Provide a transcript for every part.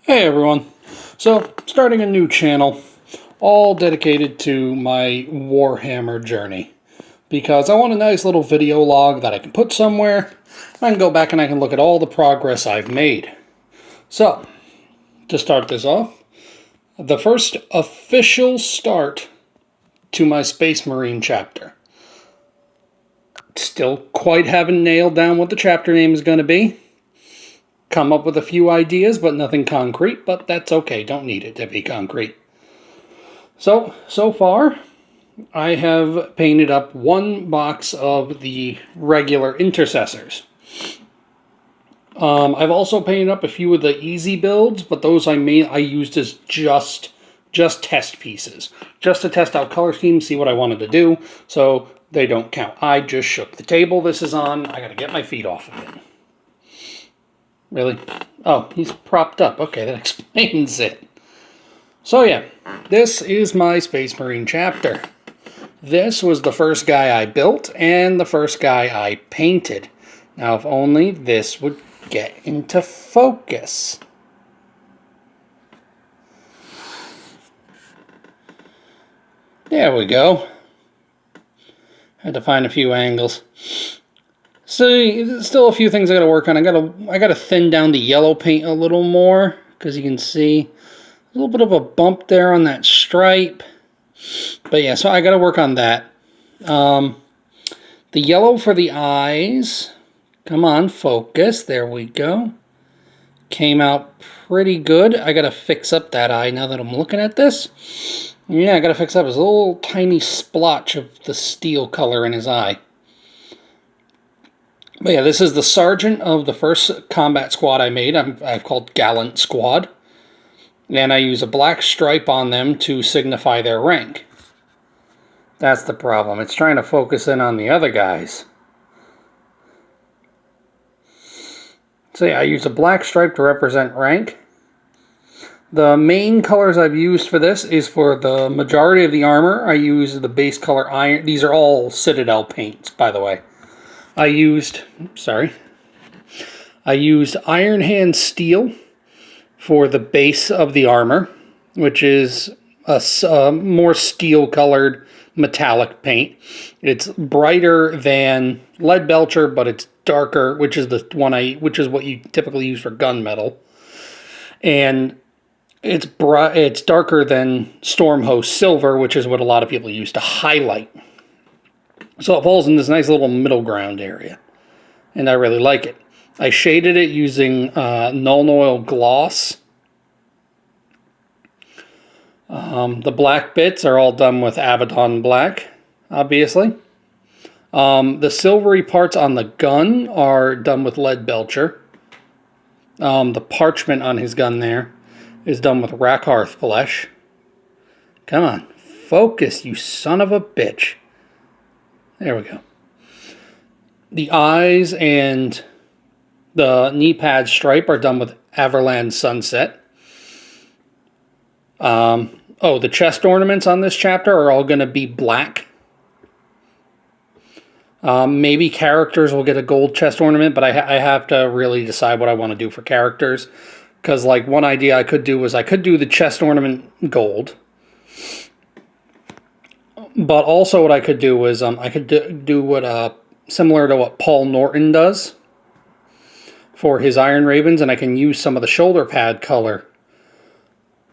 Hey everyone. So, starting a new channel, all dedicated to my Warhammer journey. Because I want a nice little video log that I can put somewhere. I can go back and I can look at all the progress I've made. So, to start this off, the first official start to my Space Marine chapter. Still quite haven't nailed down what the chapter name is going to be. Come up with a few ideas, but nothing concrete, but that's okay. Don't need it to be concrete. So far, I have painted up one box of the regular Intercessors. I've also painted up a few of the easy builds, but those I used as just test pieces. Just to test out color schemes, see what I wanted to do, so they don't count. I just shook the table this is on. I gotta get my feet off of it. Really? Oh, he's propped up. Okay, that explains it. So yeah, this is my Space Marine chapter. This was the first guy I built and the first guy I painted. Now, if only this would get into focus. There we go. Had to find a few angles. So, there's still a few things I gotta work on. I gotta thin down the yellow paint a little more, because you can see a little bit of a bump there on that stripe. But yeah, so I gotta work on that. The yellow for the eyes, come on, focus, there we go. Came out pretty good. I gotta fix up that eye now that I'm looking at this. Yeah, I gotta fix up his little tiny splotch of the steel color in his eye. But yeah, this is the sergeant of the first combat squad I made. I've called Gallant Squad. And I use a black stripe on them to signify their rank. That's the problem. It's trying to focus in on the other guys. So yeah, I use a black stripe to represent rank. The main colors I've used for this is for the majority of the armor. I use the base color iron. These are all Citadel paints, by the way. I used Iron Hand Steel for the base of the armor, which is a more steel-colored metallic paint. It's brighter than Lead Belcher, but it's darker, which is what you typically use for gunmetal, and it's darker than Stormhost Silver, which is what a lot of people use to highlight. So it falls in this nice little middle ground area, and I really like it. I shaded it using Nuln Oil Gloss. The black bits are all done with Abaddon Black, obviously. The silvery parts on the gun are done with Lead Belcher. The parchment on his gun there is done with Rakarth Flesh. Come on, focus, you son of a bitch. There we go. The eyes and the knee pad stripe are done with Averland Sunset. The chest ornaments on this chapter are all going to be black. Maybe characters will get a gold chest ornament, but I have to really decide what I want to do for characters. Because, like, one idea I could do was I could do the chest ornament gold. But also what I could do is I could do what similar to what Paul Norton does for his Iron Ravens, and I can use some of the shoulder pad color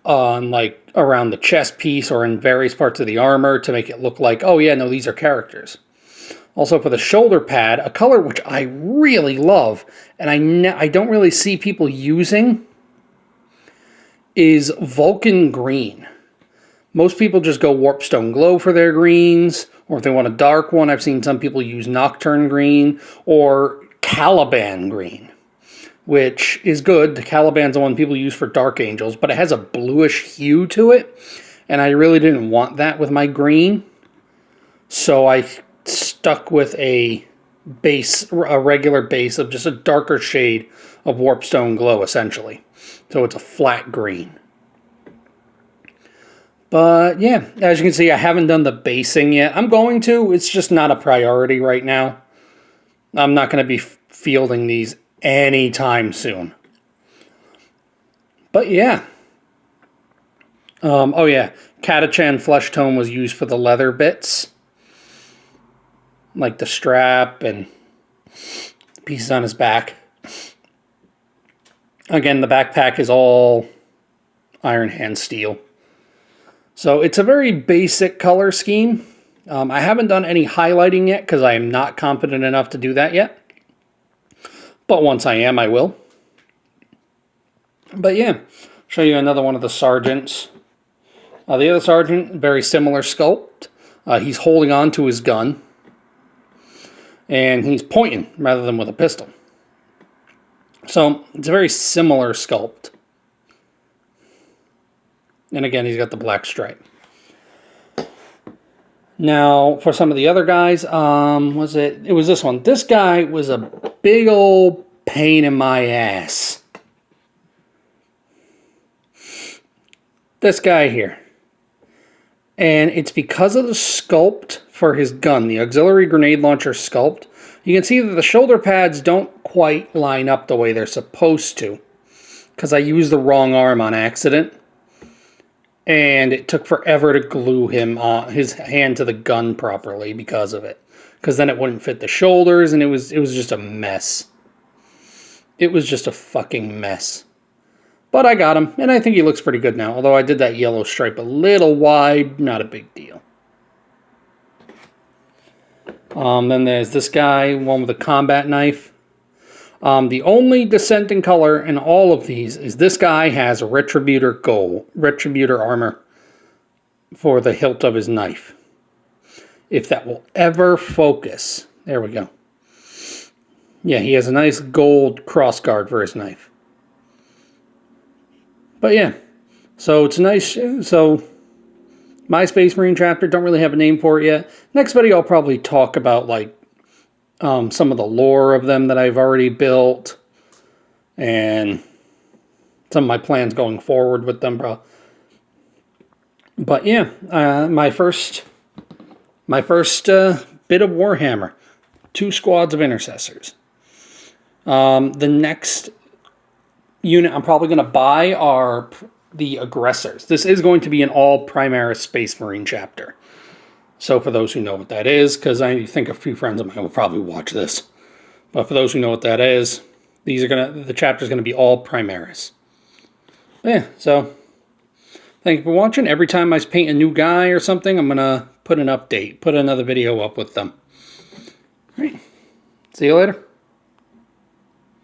on, like, around the chest piece or in various parts of the armor to make it look like, oh yeah, no, these are characters. Also for the shoulder pad, a color which I really love and I don't really see people using is Vulcan Green. Most people just go Warpstone Glow for their greens, or if they want a dark one, I've seen some people use Nocturne Green or Caliban Green, which is good. The Caliban's the one people use for Dark Angels, but it has a bluish hue to it, and I really didn't want that with my green, so I stuck with a regular base of just a darker shade of Warpstone Glow, essentially. So it's a flat green. But yeah, as you can see, I haven't done the basing yet. I'm going to. It's just not a priority right now. I'm not going to be fielding these anytime soon. But yeah. Oh yeah, Catachan flesh tone was used for the leather bits. Like the strap and pieces on his back. Again, the backpack is all Iron Hand steel. So it's a very basic color scheme. I haven't done any highlighting yet because I am not confident enough to do that yet. But once I am, I will. But yeah, show you another one of the sergeants. The other sergeant, very similar sculpt. He's holding on to his gun. And he's pointing rather than with a pistol. So it's a very similar sculpt. And again, he's got the black stripe. Now, for some of the other guys, it was this one. This guy was a big old pain in my ass. This guy here. And it's because of the sculpt for his gun, the auxiliary grenade launcher sculpt. You can see that the shoulder pads don't quite line up the way they're supposed to. Because I used the wrong arm on accident. And it took forever to glue his hand to the gun properly because of it. Because then it wouldn't fit the shoulders, and it was just a mess. It was just a fucking mess. But I got him, and I think he looks pretty good now. Although I did that yellow stripe a little wide, not a big deal. Then there's this guy, one with a combat knife. The only dissenting color in all of these is this guy has Retributor armor for the hilt of his knife. If that will ever focus. There we go. Yeah, he has a nice gold crossguard for his knife. But yeah, so it's nice. So my Space Marine chapter, don't really have a name for it yet. Next video I'll probably talk about like some of the lore of them that I've already built, and some of my plans going forward with them, bro. But yeah, my first bit of Warhammer, 2 squads of Intercessors. The next unit I'm probably going to buy are the Aggressors. This is going to be an all Primaris Space Marine chapter. So for those who know what that is, because I think a few friends of mine will probably watch this. But for those who know what that is, the chapter's gonna be all Primaris. Yeah, so thank you for watching. Every time I paint a new guy or something, I'm gonna put an update, put another video up with them. All right. See you later.